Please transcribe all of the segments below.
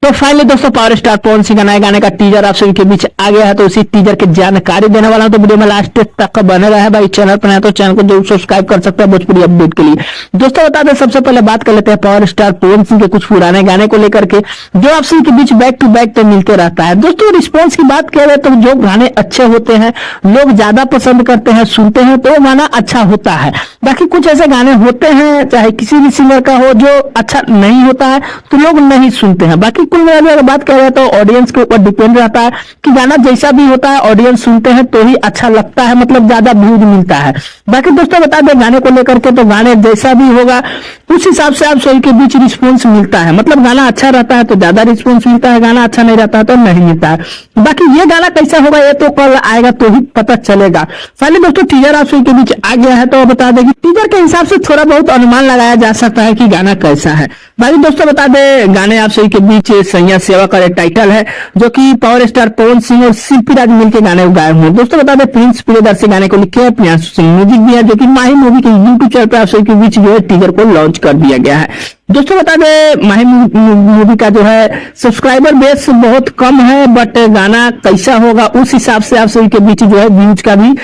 तो फाइनली दोस्तों power star Pawan Singh का नए गाने का टीजर आप सभी के बीच आ गया है। तो उसी टीजर की जानकारी देने वाला हूं, तो वीडियो में लास्ट तक बने रहा है। भाई चैनल पर नया तो चैनल को जरूर सब्सक्राइब कर सकते हैं भोजपुरी अपडेट के लिए। दोस्तों बता दें, सबसे पहले बात कर लेते हैं पावर स्टार पवन सिंह के कुछ पुराने गाने को लेकर के, जो आप सभी के बीच बैक टू बैक तो मिलते रहता है। दोस्तों रिस्पॉन्स की बात करें तो जो गाने अच्छे होते हैं, लोग ज्यादा पसंद करते हैं, सुनते हैं, तो वो गाना अच्छा होता है। बाकी कुछ ऐसे गाने होते हैं, चाहे किसी भी सिंगर का हो, जो अच्छा नहीं होता है तो लोग नहीं सुनते हैं। बाकी कुल मिलाकर अगर बात करें तो ऑडियंस के ऊपर डिपेंड रहता है कि गाना जैसा भी होता है ऑडियंस सुनते हैं तो ही अच्छा लगता है, मतलब ज्यादा व्यूज मिलता है। बाकी दोस्तों बता दें गाने को लेकर के, तो गाने जैसा भी होगा उस हिसाब से आप सभी के बीच रिस्पॉन्स मिलता है। मतलब गाना अच्छा रहता है तो ज्यादा रिस्पॉन्स मिलता है, गाना अच्छा नहीं रहता है तो नहीं मिलता है। बाकी ये गाना कैसा होगा ये तो कल आएगा तो ही पता चलेगा। फाइनली दोस्तों टीजर आप सभी के बीच आ गया है, तो बता दें कि टीजर के हिसाब से थोड़ा बहुत अनुमान लगाया जा सकता है कि गाना कैसा है। बाकी दोस्तों बता दें गाने आप सभी के बीच सैया सेवा का टाइटल है, जो कि पावर स्टार पवन सिंह और शिल्पी राज मिलकर गाने गाए हुए हैं। दोस्तों बता दें प्रिंस प्रियदर्शी गाने को लिखे हैं, प्रियांशु सिंह म्यूजिक भी है, जो कि माही मूवी के यूट्यूब चैनल पर आप सभी के बीच जो है टीजर को लॉन्च कर दिया गया है। दोस्तों बता दें माही मूवी का जो है सब्सक्राइबर बेस बहुत कम है, बट गाना कैसा होगा उस हिसाब से आप सभी के बीच जो है व्यूज का भी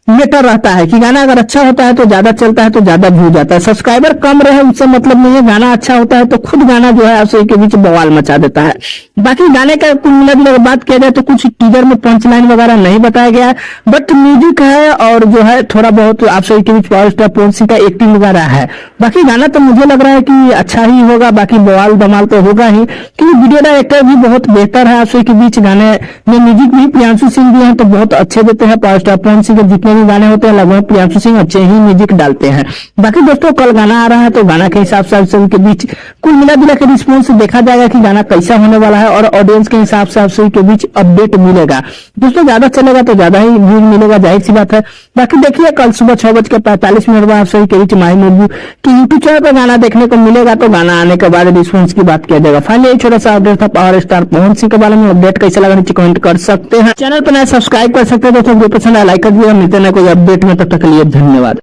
मैटर रहता है कि गाना अगर अच्छा होता है तो ज्यादा चलता है, तो ज्यादा व्यू जाता है। सब्सक्राइबर कम रहे उससे मतलब नहीं है, गाना अच्छा होता है तो खुद गाना जो है आप सभी के बीच बवाल मचा देता है। बाकी गाने का कुल मिलाकर बात किया जाए तो कुछ टीजर में पंच लाइन वगैरह नहीं बताया गया है, बट म्यूजिक है और जो है थोड़ा बहुत आप सभी के बीच पावर स्टार पवन सिंह का एक्टिंग वगैरह है। बाकी गाना तो मुझे लग रहा है कि अच्छा ही होगा, बाकी बवाल धमाल तो होगा ही, क्योंकि वीडियो डायरेक्टर भी बहुत बेहतर है। आप सभी के बीच गाने में म्यूजिक भी प्रियांशु सिंह भी है तो बहुत अच्छे देते हैं। पावर स्टार पवन सिंह के जितने गाने होते हैं लगभग प्रियांशु सिंह अच्छे ही म्यूजिक डालते हैं। बाकी दोस्तों कल गाना आ रहा है, तो गाना के हिसाब से आप सभी के बीच कुल मिला जुला के रिस्पॉन्स देखा जाएगा कि गाना कैसा होने वाला है, और ऑडियंस के हिसाब से आप सभी के बीच अपडेट मिलेगा। दोस्तों ज्यादा चलेगा तो ज्यादा ही व्यूज मिलेगा, जाहिर सी बात है। बाकी देखिए कल सुबह 6:45 बाद आप सभी के बीच माही मूवी की यूट्यूब चैनल पर गाना देखने को मिलेगा, तो गाना आने के बाद रिस्पॉन्स की बात किया जाएगा। फाइनली छोटा सा अपडेट था पावर स्टार पवन सिंह के बारे में। अपडेट कैसा लगा नीचे कमेंट कर सकते हैं, चैनल पर नया सब्सक्राइब कर सकते हैं। दोस्तों वीडियो पसंद आया लाइक कर दिया। मिलते हैं कोई अपडेट में, तब तक के लिए धन्यवाद।